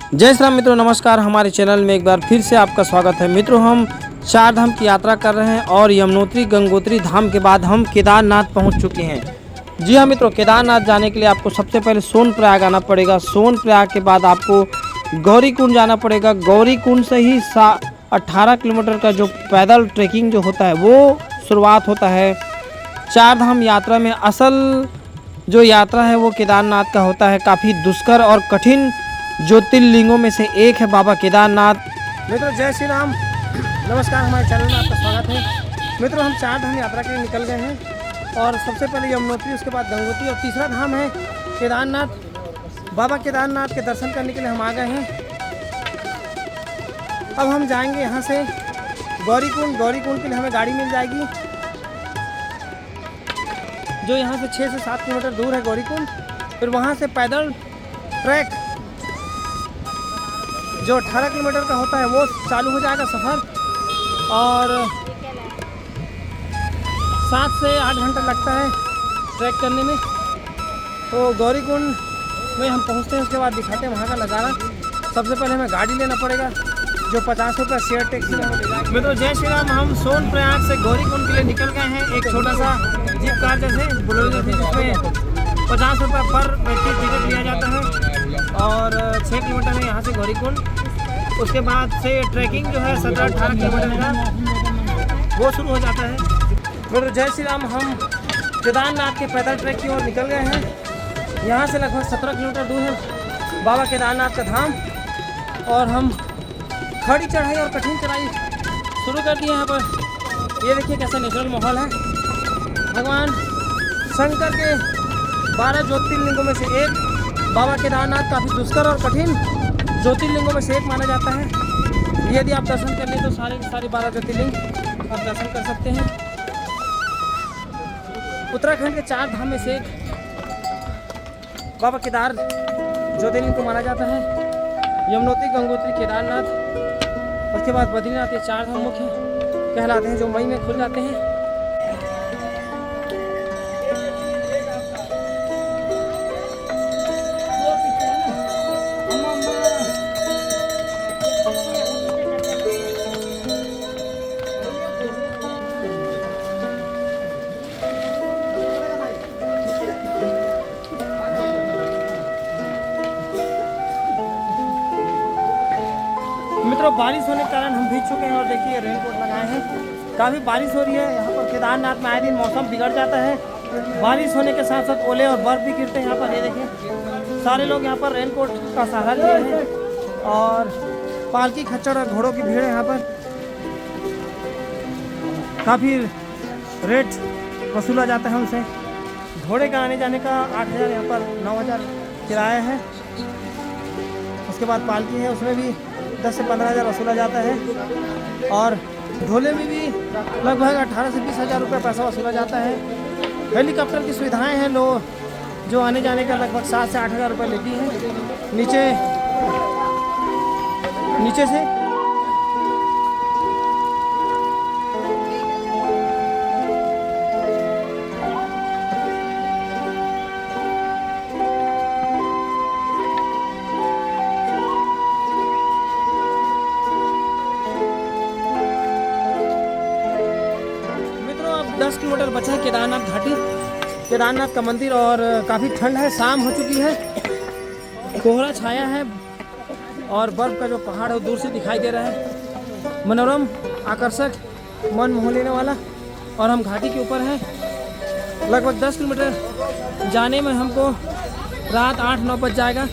जय श्री राम मित्रों, नमस्कार। हमारे चैनल में एक बार फिर से आपका स्वागत है। मित्रों, हम चार धाम की यात्रा कर रहे हैं और यमुनोत्री गंगोत्री धाम के बाद हम केदारनाथ पहुंच चुके हैं। जी हाँ मित्रों, केदारनाथ जाने के लिए आपको सबसे पहले सोनप्रयाग आना पड़ेगा। सोनप्रयाग के बाद आपको गौरीकुंड जाना पड़ेगा। गौरीकुंड से ही 18 किलोमीटर का जो पैदल ट्रैकिंग जो होता है वो शुरुआत होता है। चार धाम यात्रा में असल जो यात्रा है वो केदारनाथ का होता है। काफ़ी दुष्कर और कठिन ज्योतिर्लिंगों में से एक है बाबा केदारनाथ। मित्रों, जय श्री राम, नमस्कार। हमारे चैनल में आपका स्वागत है। मित्रों, हम चार धाम यात्रा के लिए निकल गए हैं और सबसे पहले यमुनोत्री, उसके बाद गंगोत्री और तीसरा धाम है केदारनाथ। बाबा केदारनाथ के दर्शन करने के लिए हम आ गए हैं। अब हम जाएंगे यहाँ से गौरीकुंड। गौरीकुंड के लिए हमें गाड़ी मिल जाएगी जो यहाँ से 6 से 7 किलोमीटर दूर है गौरीकुंड। फिर वहाँ से पैदल ट्रैक जो 18 किलोमीटर का होता है वो चालू हो जाएगा सफ़र, और 7 से 8 घंटा लगता है ट्रैक करने में। तो गौरीकुंड में हम पहुंचते हैं, उसके बाद दिखाते हैं वहाँ का नज़ारा। सबसे पहले हमें गाड़ी लेना पड़ेगा जो 50 रुपये शेयर टैक्सी में हमें ले जाएगा। मित्रों, जय श्री राम। हम सोनप्रयाग से गौरीकुंड के लिए निकल गए हैं। एक छोटा सा जीप कार जैसे बुलेरो जैसे, जिसमें 50 रुपये पर व्यक्ति टिकट लिया जाता है और 6 किलोमीटर है यहाँ से गौरीकुंड। उसके बाद से ट्रैकिंग जो है 17-18 किलोमीटर का वो शुरू हो जाता है। मित्रों, जय श्री राम। हम केदारनाथ के पैदल ट्रैक की ओर निकल गए हैं। यहाँ से लगभग 17 किलोमीटर दूर है बाबा केदारनाथ का धाम, और हम खड़ी चढ़ाई और कठिन चढ़ाई शुरू कर दी है। यहाँ पर ये देखिए कैसा नेचुरल माहौल है। भगवान शंकर के 12 ज्योतिर्लिंगों में से एक बाबा केदारनाथ काफ़ी दुष्कर और कठिन ज्योतिर्लिंगों में से एक माना जाता है। यदि आप दर्शन कर लें तो सारे 12 ज्योतिर्लिंग आप दर्शन कर सकते हैं। उत्तराखंड के 4 धाम में से एक बाबा केदार ज्योतिर्लिंग को माना जाता है। यमुनोत्री, गंगोत्री, केदारनाथ, उसके बाद बद्रीनाथ, ये 4 धाम मुख्य कहलाते हैं जो मई में खुल जाते हैं। मित्रों, बारिश होने के कारण हम भीग चुके हैं और देखिए रेनकोट लगाए हैं। काफ़ी बारिश हो रही है यहाँ पर केदारनाथ में। आए दिन मौसम बिगड़ जाता है। बारिश होने के साथ साथ ओले और बर्फ़ भी गिरते हैं यहाँ पर। ये देखिए सारे लोग यहाँ पर रेनकोट का सहारा लिए हैं, और पालकी, खच्चर और घोड़ों की भीड़ है यहाँ पर। काफ़ी रेट वसूला जाता है उनसे। घोड़े का आने जाने का 8,000, यहाँ पर 9,000 किराया है। उसके बाद पालकी है, उसमें भी 10 से 15,000 वसूला जाता है, और ढोले में भी लगभग 18 से 20,000 रुपये पैसा वसूला जाता है। हेलीकॉप्टर की सुविधाएं हैं जो आने जाने का लगभग 7 से 8,000 रुपये लेती हैं नीचे से। मित्रों, अब 10 किलोमीटर बचा है केदारनाथ घाटी, केदारनाथ का मंदिर, और काफ़ी ठंड है। शाम हो चुकी है, कोहरा छाया है और बर्फ़ का जो पहाड़ है वो दूर से दिखाई दे रहा है। मनोरम, आकर्षक, मन मोह लेने वाला। और हम घाटी के ऊपर हैं। लगभग 10 किलोमीटर जाने में हमको रात 8-9 बज जाएगा,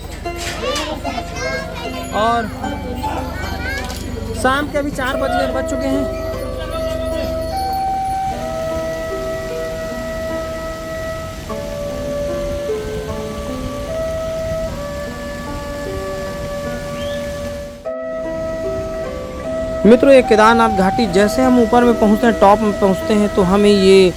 और शाम के अभी 4 बज चुके हैं। मित्रों, ये केदारनाथ घाटी जैसे हम ऊपर में पहुँचते हैं, टॉप में पहुँचते हैं, तो हमें ये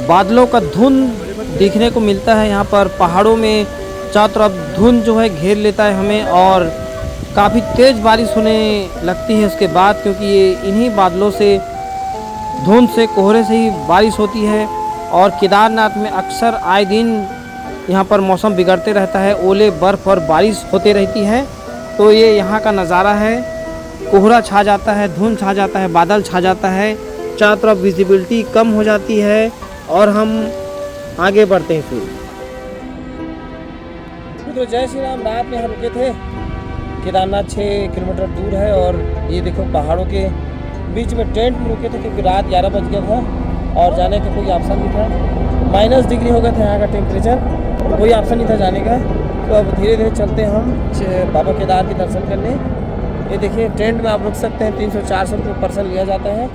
बादलों का धुंध दिखने को मिलता है। यहाँ पर पहाड़ों में चारों तरफ धुंध जो है घेर लेता है हमें, और काफ़ी तेज़ बारिश होने लगती है उसके बाद, क्योंकि ये इन्हीं बादलों से, धुंध से, कोहरे से ही बारिश होती है। और केदारनाथ में अक्सर आए दिन यहाँ पर मौसम बिगड़ते रहता है, ओले, बर्फ़ और बारिश होते रहती है। तो ये यहाँ का नज़ारा है। कोहरा छा जाता है, धुंध छा जाता है, बादल छा जाता है, चारों तरफ विजिबिलिटी कम हो जाती है और हम आगे बढ़ते हैं। फिर तो जय श्री राम। रात में यहाँ रुके थे। केदारनाथ 6 किलोमीटर दूर है और ये देखो पहाड़ों के बीच में टेंट में रुके थे क्योंकि रात 11 बज गया था और जाने का कोई ऑप्शन नहीं था। -डिग्री हो गया था यहाँ का टेम्परेचर, कोई ऑप्शन नहीं था जाने का। तो अब धीरे धीरे चलते हैं हम बाबा केदार के दर्शन करने। ये देखिए टेंट में आप रुक सकते हैं, 300-400 रुपये पर्सन लिया जाता है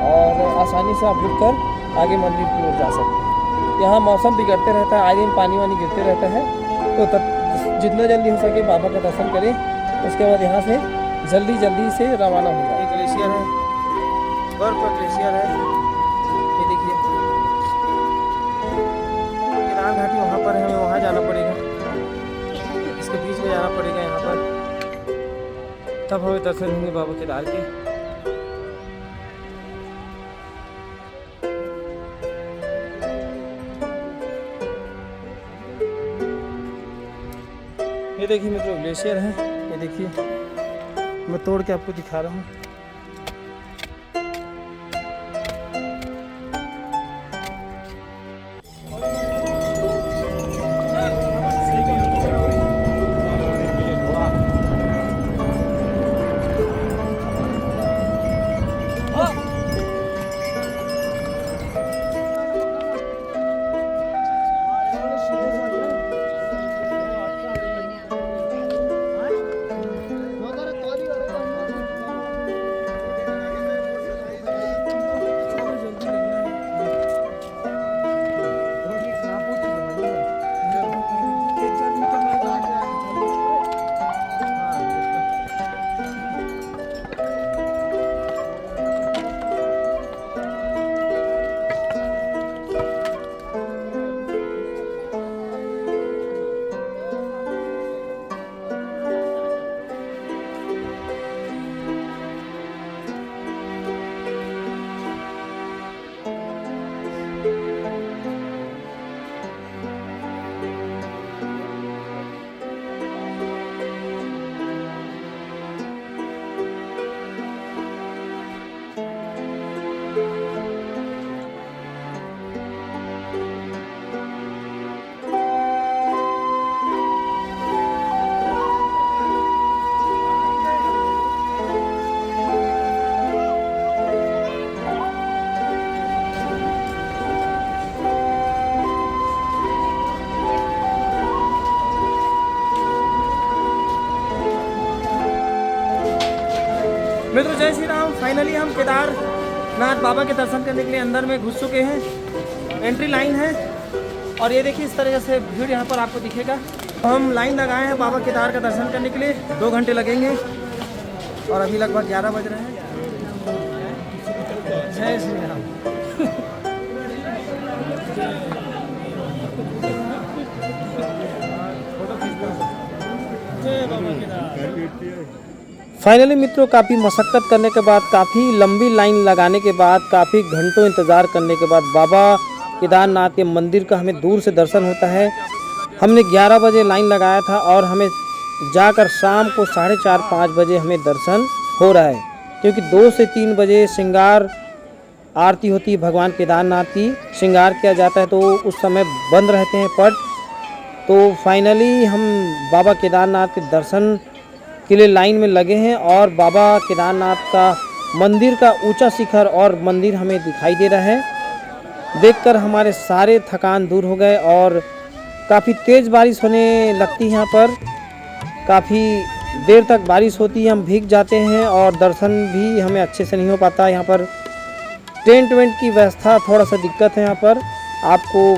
और आसानी से आप रुक कर आगे मंदिर की ओर जा सकते हैं। यहाँ मौसम बिगड़ते रहता है, आए दिन पानी वानी गिरते रहता है, तो तब जितना जल्दी हो सके बाबा का दर्शन करें। उसके बाद यहाँ से जल्दी से रवाना हो जाए। ग्लेशियर है, बर्फ का ग्लेशियर है, ये देखिए केदार घाटी वहाँ पर है, हमें वहाँ जाना पड़ेगा, इसके बीच में जाना पड़ेगा यहाँ पर, तब हमें दर्शन होंगे बाबा केदार के। ये देखिए मित्रों ग्लेशियर है, ये देखिए मैं तोड़ के आपको दिखा रहा हूँ। मित्रों जय श्री राम। फाइनली हम केदारनाथ बाबा के दर्शन करने के लिए अंदर में घुस चुके हैं। एंट्री लाइन है और ये देखिए इस तरह से भीड़ यहाँ पर आपको दिखेगा। तो हम लाइन लगाए हैं बाबा केदार का दर्शन करने के लिए, 2 घंटे लगेंगे और अभी लगभग 11 बज रहे हैं। जय श्री राम। जय बाबा केदार। फाइनली मित्रों काफ़ी मशक्क़त करने के बाद, काफ़ी लंबी लाइन लगाने के बाद, काफ़ी घंटों इंतज़ार करने के बाद बाबा केदारनाथ के मंदिर का हमें दूर से दर्शन होता है। हमने 11 बजे लाइन लगाया था और हमें जाकर शाम को 4:30-5 बजे हमें दर्शन हो रहा है, क्योंकि 2 से 3 बजे श्रृंगार आरती होती है, भगवान केदारनाथ की श्रृंगार किया जाता है, तो उस समय बंद रहते हैं पट। तो फाइनली हम बाबा केदारनाथ के दर्शन के लिए लाइन में लगे हैं और बाबा केदारनाथ का मंदिर का ऊंचा शिखर और मंदिर हमें दिखाई दे रहा है। देखकर हमारे सारे थकान दूर हो गए और काफ़ी तेज़ बारिश होने लगती है। यहाँ पर काफ़ी देर तक बारिश होती है, हम भीग जाते हैं और दर्शन भी हमें अच्छे से नहीं हो पाता। यहाँ पर टेंट वेंट की व्यवस्था थोड़ा सा दिक्कत है, यहाँ पर आपको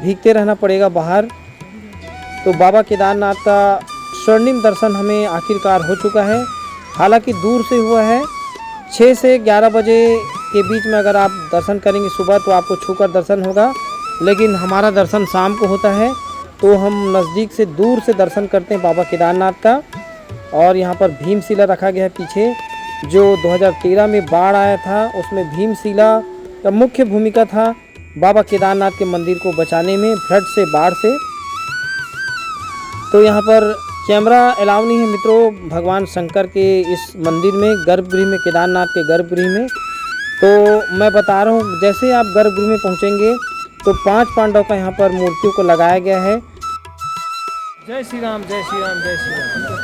भीगते रहना पड़ेगा बाहर। तो बाबा केदारनाथ का स्वर्णिम दर्शन हमें आखिरकार हो चुका है, हालांकि दूर से हुआ है। 6 से 11 बजे के बीच में अगर आप दर्शन करेंगे सुबह तो आपको छूकर दर्शन होगा, लेकिन हमारा दर्शन शाम को होता है, तो हम नज़दीक से दूर से दर्शन करते हैं बाबा केदारनाथ का। और यहाँ पर भीमशिला रखा गया है पीछे, जो 2013 में बाढ़ आया था उसमें भीमशिला का मुख्य भूमिका था बाबा केदारनाथ के मंदिर को बचाने में, फ्लड से, बाढ़ से। तो यहाँ पर कैमरा अलाउ नहीं है मित्रों भगवान शंकर के इस मंदिर में, गर्भगृह में, केदारनाथ के गर्भगृह में। तो मैं बता रहा हूँ, जैसे आप गर्भगृह में पहुँचेंगे तो 5 पांडव का यहाँ पर मूर्तियों को लगाया गया है। जय श्री राम, जय श्री राम, जय श्री राम।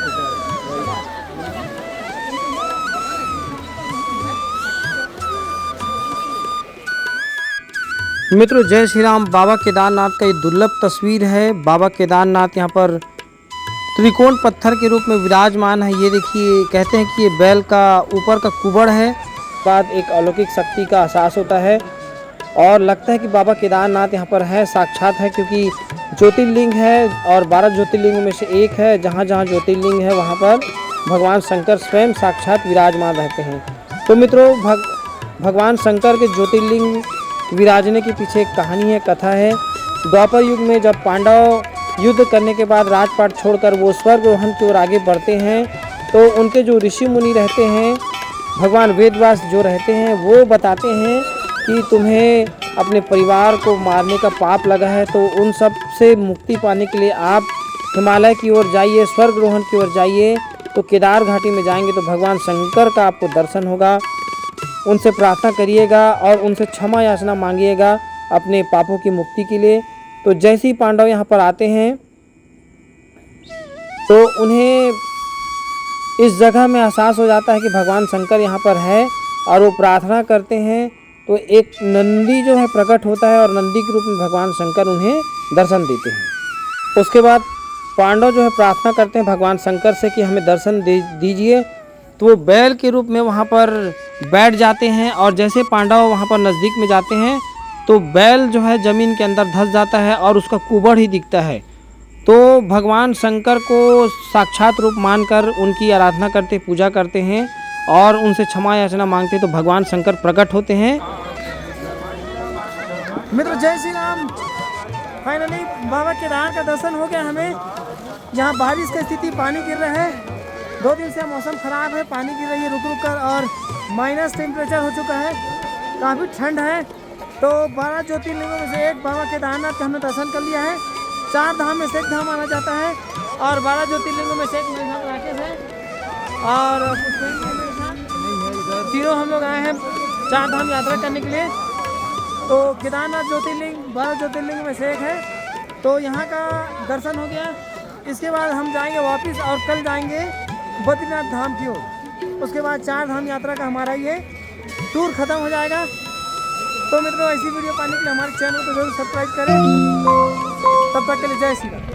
मित्रों जय श्री राम। बाबा केदारनाथ का ये दुर्लभ तस्वीर है। बाबा केदारनाथ यहाँ पर त्रिकोण पत्थर के रूप में विराजमान है। ये देखिए, कहते हैं कि ये बैल का ऊपर का कुबड़ है। बाद एक अलौकिक शक्ति का एहसास होता है और लगता है कि बाबा केदारनाथ यहाँ पर है, साक्षात है, क्योंकि ज्योतिर्लिंग है और 12 ज्योतिर्लिंगों में से एक है। जहाँ जहाँ ज्योतिर्लिंग है वहाँ पर भगवान शंकर स्वयं साक्षात विराजमान रहते हैं। तो मित्रों भगवान शंकर के ज्योतिर्लिंग विराजने के पीछे एक कहानी है, कथा है। द्वापर युग में जब पांडव युद्ध करने के बाद राजपाट छोड़कर वो स्वर्गरोहण की ओर आगे बढ़ते हैं, तो उनके जो ऋषि मुनि रहते हैं, भगवान वेदव्यास जो रहते हैं, वो बताते हैं कि तुम्हें अपने परिवार को मारने का पाप लगा है, तो उन सब से मुक्ति पाने के लिए आप हिमालय की ओर जाइए, स्वर्गरोहण की ओर जाइए। तो केदार घाटी में जाएंगे तो भगवान शंकर का आपको दर्शन होगा। उनसे प्रार्थना करिएगा और उनसे क्षमा याचना मांगिएगा अपने पापों की मुक्ति के लिए। तो जैसे ही पांडव यहाँ पर आते हैं तो उन्हें इस जगह में एहसास हो जाता है कि भगवान शंकर यहाँ पर है और वो प्रार्थना करते हैं। तो एक नंदी जो है प्रकट होता है और नंदी के रूप में भगवान शंकर उन्हें दर्शन देते हैं। उसके बाद पांडव जो है प्रार्थना करते हैं भगवान शंकर से कि हमें दर्शन दीजिए। तो वो बैल के रूप में वहाँ पर बैठ जाते हैं और जैसे पांडव वहाँ पर नज़दीक में जाते हैं तो बैल जो है ज़मीन के अंदर धंस जाता है और उसका कुबड़ ही दिखता है। तो भगवान शंकर को साक्षात रूप मानकर उनकी आराधना करते, पूजा करते हैं और उनसे क्षमा याचना मांगते हैं। तो भगवान शंकर प्रकट होते हैं। मित्र जय श्री राम। फाइनली बाबा केदार का दर्शन हो गया हमें। यहाँ बारिश की स्थिति, पानी गिर रहा है। 2 दिन से मौसम ख़राब है, पानी गिर रही है रुक रुक कर और माइनस टेम्परेचर हो चुका है, काफ़ी ठंड है। तो 12 ज्योतिर्लिंगों में से एक बाबा केदारनाथ का हमने दर्शन कर लिया है। 4 धाम में से एक धाम माना जाता है और 12 ज्योतिर्लिंगों में से एक मेरे साथ राकेश है और तीनों हम लोग आए हैं 4 धाम यात्रा करने के लिए। तो केदारनाथ ज्योतिर्लिंग 12 ज्योतिर्लिंग में से एक है। तो यहाँ का दर्शन हो गया। इसके बाद हम जाएंगे वापस और कल जाएंगे बद्रीनाथ धाम की ओर। उसके बाद 4 धाम यात्रा का हमारा ये टूर ख़त्म हो जाएगा। तो मित्रों ऐसी वीडियो पाने के लिए हमारे चैनल को जरूर सब्सक्राइब करें। तब तक के लिए जय श्री राम।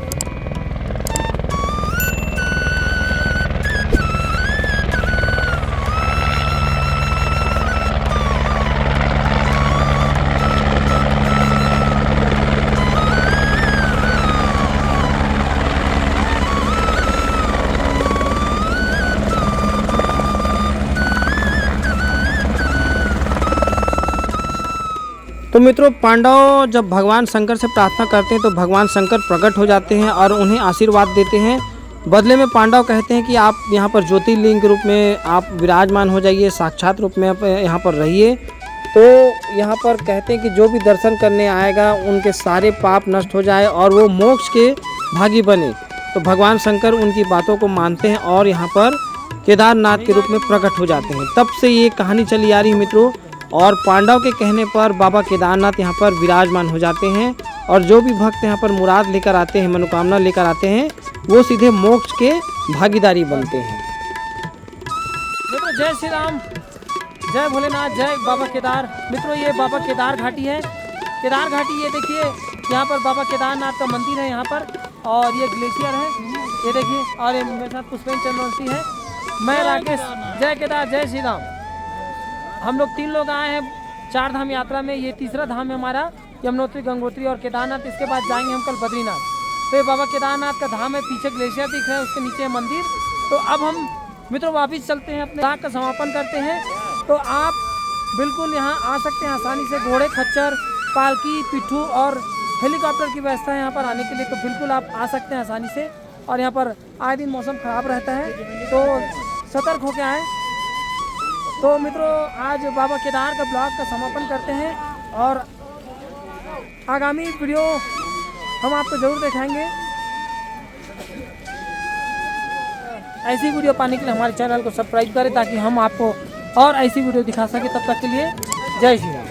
तो मित्रों पांडव जब भगवान शंकर से प्रार्थना करते हैं तो भगवान शंकर प्रकट हो जाते हैं और उन्हें आशीर्वाद देते हैं। बदले में पांडव कहते हैं कि आप यहाँ पर ज्योतिर्लिंग के रूप में आप विराजमान हो जाइए, साक्षात रूप में आप यहाँ पर रहिए। तो यहाँ पर कहते हैं कि जो भी दर्शन करने आएगा उनके सारे पाप नष्ट हो जाए और वो मोक्ष के भागी बने। तो भगवान शंकर उनकी बातों को मानते हैं और यहाँ पर केदारनाथ के रूप में प्रकट हो जाते हैं। तब से ये कहानी चली आ रही है मित्रों। और पांडव के कहने पर बाबा केदारनाथ यहाँ पर विराजमान हो जाते हैं और जो भी भक्त यहाँ पर मुराद लेकर आते हैं, मनोकामना लेकर आते हैं, वो सीधे मोक्ष के भागीदारी बनते हैं। मित्रों जय श्री राम, जय भोलेनाथ, जय बाबा केदार। मित्रों ये बाबा केदार घाटी है। केदार घाटी ये देखिए, यहाँ पर बाबा केदारनाथ का मंदिर है यहाँ पर और ये ग्लेशियर है, ये देखिए। और ये मेरे साथ पुष्पेन चंद्रवंशी है, मैं राकेश। जय केदार, जय श्री राम। हम लोग 3 लोग आए हैं 4 धाम यात्रा में। ये तीसरा धाम है हमारा, यमुनोत्री, गंगोत्री और केदारनाथ। इसके बाद जाएंगे हम कल बद्रीनाथ। तो ये बाबा केदारनाथ का धाम है, पीछे ग्लेशियर दिख रहा है, उसके नीचे है मंदिर। तो अब हम मित्रों वापस चलते हैं, अपने राग का समापन करते हैं। तो आप बिल्कुल यहाँ आ सकते हैं आसानी से। घोड़े, खच्चर, पालकी, पिट्ठू और हेलीकॉप्टर की व्यवस्था है यहाँ पर आने के लिए। तो बिल्कुल आप आ सकते हैं आसानी से। और यहाँ पर आए दिन मौसम ख़राब रहता है, तो सतर्क होकर आएँ। तो मित्रों आज बाबा केदार का ब्लॉग का समापन करते हैं और आगामी वीडियो हम आपको ज़रूर दिखाएंगे। ऐसी वीडियो पाने के लिए हमारे चैनल को सब्सक्राइब करें ताकि हम आपको और ऐसी वीडियो दिखा सकें। तब तक के लिए जय श्री राम।